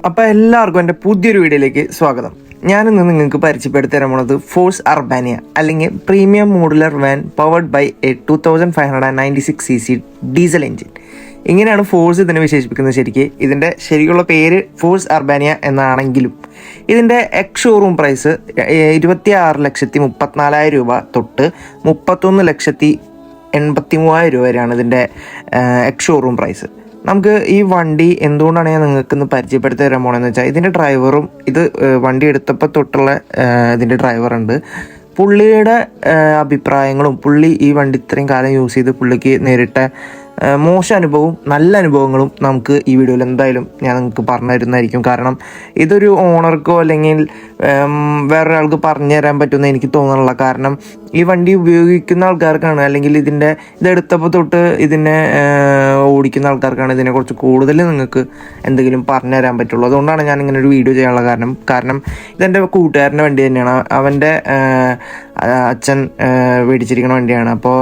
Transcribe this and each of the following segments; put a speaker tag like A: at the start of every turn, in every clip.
A: അപ്പോൾ എല്ലാവർക്കും എൻ്റെ പുതിയൊരു വീഡിയോയിലേക്ക് സ്വാഗതം. ഞാനിന്ന് നിങ്ങൾക്ക് പരിചയപ്പെടുത്തി തരാൻ പോണത് ഫോഴ്സ് അർബാനിയ അല്ലെങ്കിൽ premium modular van powered by a 2596cc diesel engine. ഇങ്ങനെയാണ് ഫോഴ്സ് ഇതിനെ വിശേഷിപ്പിക്കുന്നത്. ഇതിൻ്റെ ശരിക്കുള്ള പേര് ഫോഴ്സ് അർബാനിയ എന്നാണെങ്കിലും ഇതിൻ്റെ ഷോറൂം പ്രൈസ് 26,34,000 രൂപ തൊട്ട് 31,83,000 രൂപ വരെയാണ് ഇതിൻ്റെ ഷോറൂം പ്രൈസ്. നമുക്ക് ഈ വണ്ടി എന്തുകൊണ്ടാണ് ഞാൻ നിങ്ങൾക്കൊന്ന് പരിചയപ്പെടുത്തി തരാൻ പോകണമെന്ന് വെച്ചാൽ ഇതിൻ്റെ ഡ്രൈവറും ഇത് വണ്ടി എടുത്തപ്പോൾ തൊട്ടുള്ള ഇതിൻ്റെ ഡ്രൈവറുണ്ട്. പുള്ളിയുടെ അഭിപ്രായങ്ങളും പുള്ളി ഈ വണ്ടി ഇത്രയും കാലം യൂസ് ചെയ്ത് പുള്ളിക്ക് നേരിട്ട മോശം അനുഭവവും നല്ല അനുഭവങ്ങളും നമുക്ക് ഈ വീഡിയോയിൽ എന്തായാലും ഞാൻ നിങ്ങൾക്ക് പറഞ്ഞു തരുന്നതായിരിക്കും. കാരണം ഇതൊരു ഓണർക്കോ അല്ലെങ്കിൽ വേറൊരാൾക്ക് പറഞ്ഞു തരാൻ പറ്റുമെന്ന് എനിക്ക് തോന്നുന്നില്ല. കാരണം ഈ വണ്ടി ഉപയോഗിക്കുന്ന ആൾക്കാർക്കാണ്, അല്ലെങ്കിൽ ഇതെടുത്തപ്പോൾ തൊട്ട് ഇതിനെ ഓടിക്കുന്ന ആൾക്കാർക്കാണ് ഇതിനെക്കുറിച്ച് കൂടുതൽ നിങ്ങൾക്ക് എന്തെങ്കിലും പറഞ്ഞു തരാൻ പറ്റുള്ളൂ. അതുകൊണ്ടാണ് ഞാൻ ഇങ്ങനെ ഒരു വീഡിയോ ചെയ്യാനുള്ള കാരണം ഇതെൻ്റെ കൂട്ടുകാരൻ്റെ വണ്ടി തന്നെയാണ്. അവൻ്റെ അച്ഛൻ മേടിച്ചിരിക്കുന്ന വണ്ടിയാണ്. അപ്പോൾ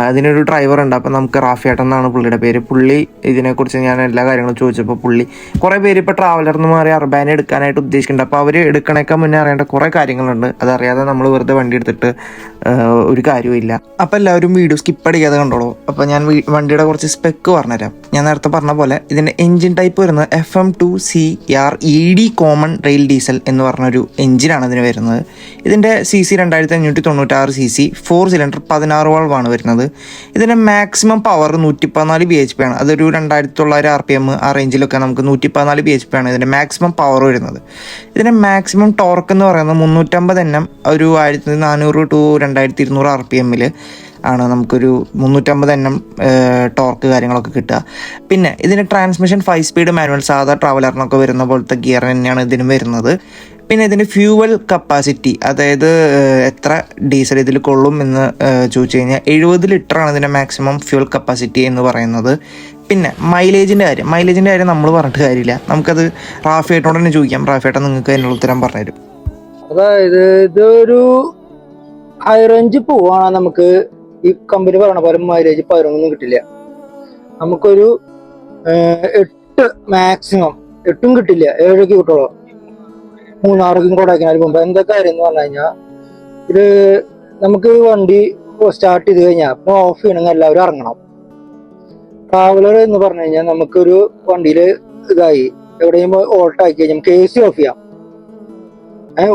A: അതിനൊരു ഡ്രൈവർ ഉണ്ട്. അപ്പോൾ നമുക്ക് റാഫിയേട്ടൻ എന്നാണ് പുള്ളിയുടെ പേര്. പുള്ളി ഇതിനെക്കുറിച്ച് ഞാൻ എല്ലാ കാര്യങ്ങളും ചോദിച്ചപ്പോൾ പുള്ളി കുറേ പേര് ഇപ്പോൾ ട്രാവലറിന് മാറി അർബാന എടുക്കാനായിട്ട് ഉദ്ദേശിക്കുന്നുണ്ട്. അപ്പോൾ അവർ എടുക്കണേക്കാൾ മുന്നേ അറിയേണ്ട കുറേ കാര്യങ്ങളുണ്ട്. അതറിയാതെ നമ്മൾ വെറുതെ വണ്ടി എടുത്തിട്ട് ഒരു കാര്യവുമില്ല. അപ്പോൾ എല്ലാവരും വീഡിയോ സ്കിപ്പ് അടിക്കാതെ കണ്ടോളൂ. അപ്പോൾ ഞാൻ വണ്ടിയുടെ കുറച്ച് സ്പെക്ക് പറഞ്ഞുതരാം. ഞാൻ നേരത്തെ പറഞ്ഞ പോലെ ഇതിൻ്റെ എൻജിൻ ടൈപ്പ് വരുന്നത് FM2CR ED common rail diesel എന്ന് പറഞ്ഞൊരു എൻജിനാണ് ഇതിന് വരുന്നത്. ഇതിൻ്റെ CC 2596cc 4 സിലിണ്ടർ 16 വാൾവാണ് വരുന്നത്. ഇതിൻ്റെ മാക്സിമം പവർ 114 bhp ആണ്. അതൊരു 2900 RPM ആ റേഞ്ചിലൊക്കെ നമുക്ക് 114 bhp ആണ് ഇതിൻ്റെ മാക്സിമം പവർ വരുന്നത്. ഇതിൻ്റെ മാക്സിമം ടോർക്ക് എന്ന് പറയുന്നത് 350 Nm ഒരു 1400 to 2200 RPM ആണ് നമുക്കൊരു 350 Nm ടോർക്ക് കാര്യങ്ങളൊക്കെ കിട്ടുക. പിന്നെ ഇതിൻ്റെ ട്രാൻസ്മിഷൻ 5 സ്പീഡ് മാനുവൽ, സാധാ ട്രാവലറിനൊക്കെ വരുന്ന പോലത്തെ ഗിയർ തന്നെയാണ് ഇതിന് വരുന്നത്. പിന്നെ ഇതിൻ്റെ ഫ്യൂവൽ കപ്പാസിറ്റി, അതായത് എത്ര ഡീസൽ ഇതിൽ കൊള്ളും എന്ന് ചോദിച്ചു കഴിഞ്ഞാൽ 70 ലിറ്ററാണ് ഇതിൻ്റെ മാക്സിമം ഫ്യൂവൽ കപ്പാസിറ്റി എന്ന് പറയുന്നത്. പിന്നെ മൈലേജിൻ്റെ കാര്യം നമ്മൾ പറഞ്ഞിട്ട് കാര്യമില്ല. നമുക്കത് റാഫിയേട്ടനോട് തന്നെ ചോദിക്കാം. റാഫിയേട്ടൻ നിങ്ങൾക്ക് അതിനുള്ള ഉത്തരം പറഞ്ഞുതരും.
B: അതായത് ഇതൊരു ഹൈ റേഞ്ച് പോവാണ്. നമുക്ക് ഈ കമ്പനി പറയണ പോലെ മൈലേജ് 11 കിട്ടില്ല. നമുക്കൊരു 8 മാക്സിമം, 8 കിട്ടില്ല, 7 കിട്ടുള്ളൂ. മൂന്നാർക്കും കൊടൈക്കനാലും പോകുമ്പോൾ എന്താ കാര്യം എന്ന് പറഞ്ഞു കഴിഞ്ഞാൽ ഇത് നമുക്ക് വണ്ടി സ്റ്റാർട്ട് ചെയ്ത് കഴിഞ്ഞാൽ ഇപ്പോൾ ഓഫ് ചെയ്യണമെങ്കിൽ എല്ലാവരും ഇറങ്ങണം. ട്രാവലർ എന്ന് പറഞ്ഞു കഴിഞ്ഞാൽ നമുക്കൊരു വണ്ടിയിൽ ഇതായി എവിടെയും ഓൾട്ട് ആക്കി കഴിഞ്ഞാൽ നമുക്ക് AC ഓഫ് ചെയ്യാം.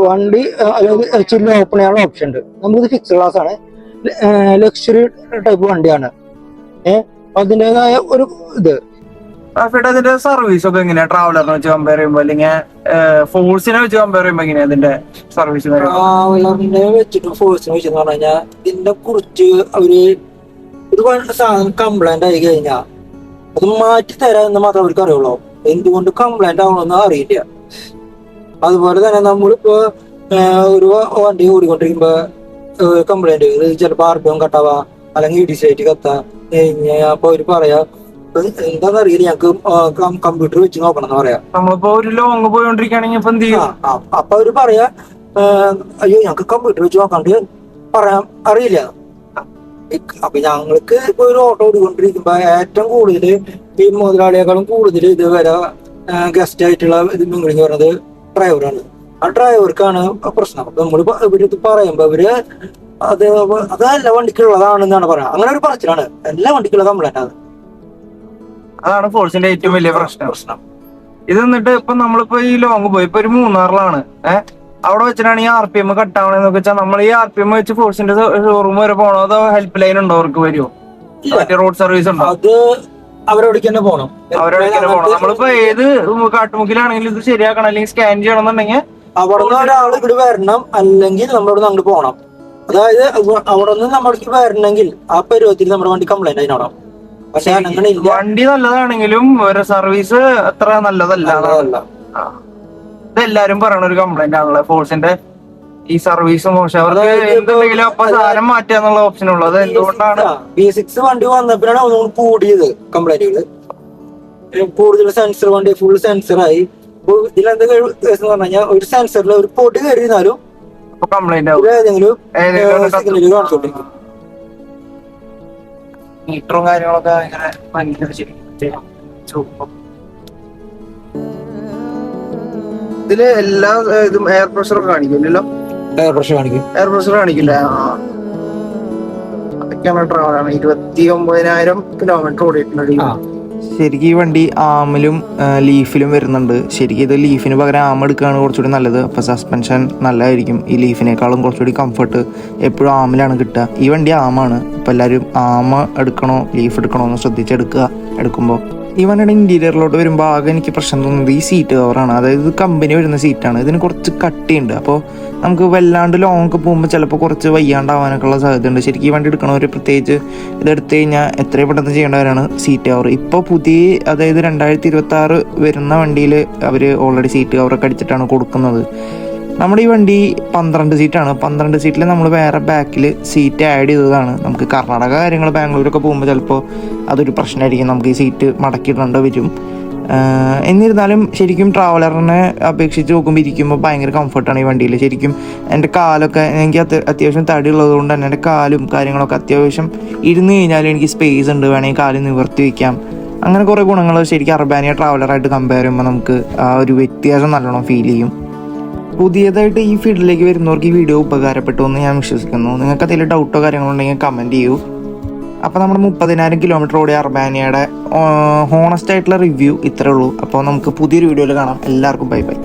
B: വണ്ടി അതായത് ചില്ല് ഓപ്പൺ ചെയ്യാനുള്ള ഓപ്ഷൻ ഉണ്ട്. നമുക്കിത് ഫിക്സ്ഡ് ക്ലാസ് ആണ്, ലക്ഷറി ടൈപ്പ് വണ്ടിയാണ്. അതിൻ്റെതായ ഒരു ഇത്
A: ഇതിന്റെ സർവീസ് ഒക്കെ എങ്ങനെയാ ട്രാവലറിനെ വെച്ച് കമ്പയർ ചെയ്യുമ്പോൾ, അല്ലെങ്കിൽ ഫോഴ്സിനെ വെച്ച് കമ്പയർ ചെയ്യുമ്പോൾ എങ്ങനെയാ ഇതിന്റെ സർവീസ്?
B: ട്രാവലറിനെ വെച്ചിട്ട് ഫോഴ്സിനെ വെച്ചെന്ന് പറഞ്ഞു കഴിഞ്ഞാൽ ഇതിനെ കുറിച്ച് അവര് ഒരു സാധനം കംപ്ലൈന്റ് ആയി കഴിഞ്ഞാൽ അത് മാറ്റി തരാമെന്ന് മാത്രമേ അവർക്ക് അറിയുള്ളൂ. എന്തുകൊണ്ട് കംപ്ലൈന്റ് ആവണമെന്ന് അറിയില്ല. അതുപോലെ തന്നെ നമ്മളിപ്പോ ഒരു വണ്ടി ഓടിക്കൊണ്ടിരിക്കുമ്പോ കംപ്ലൈന്റ് ചിലപ്പോ RPM കട്ടാവാ, അല്ലെങ്കിൽ ഇഡിസൈറ്റ് കത്താ അപ്പൊ അവര് പറയാ എന്താന്ന് അറിയില്ല, ഞങ്ങക്ക് കമ്പ്യൂട്ടർ വെച്ച് നോക്കണം എന്ന് പറയാം.
A: നമ്മളിപ്പോ ഒരു ലോങ് പോയോണ്ടിരിക്കുകയാണെങ്കിൽ
B: അപ്പൊ അവര് പറയാ അയ്യോ ഞങ്ങക്ക് കമ്പ്യൂട്ടർ വെച്ച് നോക്കാണ്ട് പറയാൻ അറിയില്ല. അപ്പൊ ഞങ്ങൾക്ക് ഇപ്പൊ ഒരു ഓട്ടോ ഓടിക്കൊണ്ടിരിക്കുമ്പോ ഏറ്റവും കൂടുതൽ ഈ മുതലാളിയേക്കാളും കൂടുതൽ ഇതുവരെ ഗസ്റ്റ് ആയിട്ടുള്ള ഇത് മിങ്കിളിങ് പറയുന്നത് ഡ്രൈവറാണ്. ആ ഡ്രൈവർക്കാണ് പ്രശ്നം. നമ്മൾ ഇവര് പറയുമ്പോ അവര് അതല്ല വണ്ടിക്കുള്ളതാണെന്നാണ് പറയാ. അങ്ങനെ ഒരു പറച്ചിലാണ്. എല്ലാ വണ്ടിക്കുള്ള കംപ്ലൈന്റ് ആണ്.
A: അതാണ് ഫോഴ്സിന്റെ ഏറ്റവും വലിയ പ്രശ്നം. ഇത് എന്നിട്ട് ഇപ്പൊ നമ്മളിപ്പോ ഈ ലോങ് പോയി ഇപ്പൊ ഒരു മൂന്നാറിലാണ്, അവിടെ വെച്ചിട്ടാണ് ഈ RPM കട്ടാവണെന്നൊക്കെ വെച്ചാൽ നമ്മൾ ഈ RPM വെച്ച് ഫോഴ്സിന്റെ ഷോറൂം വരെ പോകണോ, അതോ ഹെൽപ്പ് ലൈൻ ഉണ്ടോ അവർക്ക് വരുമോ? മറ്റേ റോഡ് സർവീസ് ഉണ്ടോ?
B: അത് അവരോടേക്ക് തന്നെ പോകണം.
A: നമ്മളിപ്പോ ഏത് കാട്ടുമുക്കിലാണെങ്കിലും ഇത് ശരിയാക്കണം, അല്ലെങ്കിൽ സ്കാൻ ചെയ്യണമെന്നുണ്ടെങ്കിൽ
B: അവിടെ നിന്ന് ഒരാൾ ഇവിടെ വരണം, അല്ലെങ്കിൽ നമ്മളോട് അങ്ങോട്ട് പോകണം. അതായത് അവിടെ നിന്ന് നമ്മൾക്ക് വരണമെങ്കിൽ ആ പരുവത്തിൽ നമ്മുടെ വണ്ടി കംപ്ലൈന്റ് അതിനോടാം. പക്ഷെ അങ്ങനെ
A: വണ്ടി നല്ലതാണെങ്കിലും ഒരു സർവീസ് അത്ര നല്ലതല്ല. ഇതെല്ലാരും പറയണ ഒരു കംപ്ലൈന്റ് ആണല്ലോ ഫോഴ്സിന്റെ ഈ സർവീസ് മോശം. അവർക്ക് എന്തുണ്ടെങ്കിലും അപ്പൊ സാധനം മാറ്റാന്നുള്ള ഓപ്ഷൻ ഉള്ളത്. എന്തുകൊണ്ടാണ്
B: B6 വണ്ടി വന്നപ്പോഴാണ് ഒന്നും കൂടിയത് കംപ്ലൈന്റുകള്. കൂടുതൽ സെൻസർ വണ്ടി ഫുൾ സെൻസറായി. ഇതിലെന്താ കേസ് പറഞ്ഞു കഴിഞ്ഞാൽ ഒരു സെൻസറിൽ ഒരു പൊടി കയറിയിരുന്നാലും
A: കംപ്ലൈന്റ്
B: ഏതെങ്കിലും കാണിച്ചോണ്ടിരിക്കും.
A: മീറ്ററും കാര്യങ്ങളൊക്കെ ഇങ്ങനെ ഭയങ്കര ശരി. ഇതില് എല്ലാ ഇതും എയർ പ്രഷർ കാണിക്കില്ലല്ലോ?
B: എയർ പ്രഷർ കാണിക്കും.
A: എയർ പ്രഷർ കാണിക്കില്ല. അതൊക്കെയാണ് ട്രാവലാണ്. 29,000 കിലോമീറ്റർ ഓടിയിട്ടുണ്ട്. ശരിക്കും ഈ വണ്ടി ആമിലും ലീഫിലും വരുന്നുണ്ട്. ശരിക്കും ഇത് ലീഫിന് പകരം ആം എടുക്കുകയാണ് കുറച്ചുകൂടി നല്ലത്. അപ്പോൾ സസ്പെൻഷൻ നല്ലതായിരിക്കും. ഈ ലീഫിനേക്കാളും കുറച്ചുകൂടി കംഫർട്ട് എപ്പോഴും ആമിലാണ് കിട്ടുക. ഈ വണ്ടി ആമാണ്. അപ്പോൾ എല്ലാവരും ആമ എടുക്കണോ ലീഫ് എടുക്കണോ എന്ന് ശ്രദ്ധിച്ചെടുക്കുക എടുക്കുമ്പോൾ. ഈ വണ്ടിയുടെ ഇൻറ്റീരിയറിലോട്ട് വരുമ്പോൾ ആകെ എനിക്ക് പ്രശ്നം തോന്നുന്നത് ഈ സീറ്റ് കവറാണ്. അതായത് ഇത് കമ്പനി വരുന്ന സീറ്റാണ്. ഇതിന് കുറച്ച് കട്ടിയുണ്ട്. അപ്പോൾ നമുക്ക് വല്ലാണ്ട് ലോങ് ഒക്കെ പോകുമ്പോൾ ചിലപ്പോൾ കുറച്ച് വയ്യാണ്ടാവാനൊക്കെ ഉള്ള സാധ്യതയുണ്ട്. ശരിക്കും ഈ വണ്ടി എടുക്കണവർ പ്രത്യേകിച്ച് ഇതെടുത്ത് കഴിഞ്ഞാൽ എത്രയും പെട്ടെന്ന് ചെയ്യേണ്ടവരാണ് സീറ്റ് കവർ. ഇപ്പോൾ പുതിയ അതായത് 2026 വരുന്ന വണ്ടിയിൽ അവർ ഓൾറെഡി സീറ്റ് കവറൊക്കെ അടിച്ചിട്ടാണ് കൊടുക്കുന്നത്. നമ്മുടെ ഈ വണ്ടി 12 സീറ്റാണ്. 12 സീറ്റിൽ നമ്മൾ വേറെ ബാക്കിൽ സീറ്റ് ആഡ് ചെയ്തതാണ്. നമുക്ക് കർണാടക കാര്യങ്ങൾ ബാംഗ്ലൂരൊക്കെ പോകുമ്പോൾ ചിലപ്പോൾ അതൊരു പ്രശ്നമായിരിക്കും. നമുക്ക് ഈ സീറ്റ് മടക്കിയിടേണ്ടി വരും. എന്നിരുന്നാലും ശരിക്കും ട്രാവലറിനെ അപേക്ഷിച്ച് നോക്കുമ്പോൾ ഇരിക്കുമ്പോൾ ഭയങ്കര കംഫർട്ടാണ് ഈ വണ്ടിയിൽ. ശരിക്കും എൻ്റെ കാലൊക്കെ എനിക്ക് അത്യാവശ്യം തടി ഉള്ളതുകൊണ്ട് തന്നെ എൻ്റെ കാലും കാര്യങ്ങളൊക്കെ അത്യാവശ്യം ഇരുന്ന് കഴിഞ്ഞാലും എനിക്ക് സ്പേസ് ഉണ്ട്. വേണമെങ്കിൽ കാല് നിവർത്തി വയ്ക്കാം. അങ്ങനെ കുറേ ഗുണങ്ങൾ ശരിക്കും അർബാനിയ ട്രാവലറായിട്ട് കമ്പയർ ചെയ്യുമ്പോൾ നമുക്ക് ആ ഒരു വ്യത്യാസം നല്ലോണം ഫീൽ ചെയ്യും. പുതിയതായിട്ട് ഈ ഫീൽഡിലേക്ക് വരുന്നവർക്ക് ഈ വീഡിയോ ഉപകാരപ്പെട്ടു എന്ന് ഞാൻ വിശ്വസിക്കുന്നു. നിങ്ങൾക്ക് അതിൽ ഡൗട്ടോ കാര്യങ്ങളോ ഉണ്ടെങ്കിൽ കമൻറ്റ് ചെയ്യൂ. അപ്പോൾ നമ്മുടെ 30,000 കിലോമീറ്റർ ഓടിയ അർബാനിയയുടെ ഹോണസ്റ്റ് ആയിട്ടുള്ള റിവ്യൂ ഇത്രേ ഉള്ളൂ. അപ്പോൾ നമുക്ക് പുതിയൊരു വീഡിയോയിൽ കാണാം. എല്ലാവർക്കും ബൈ ബൈ.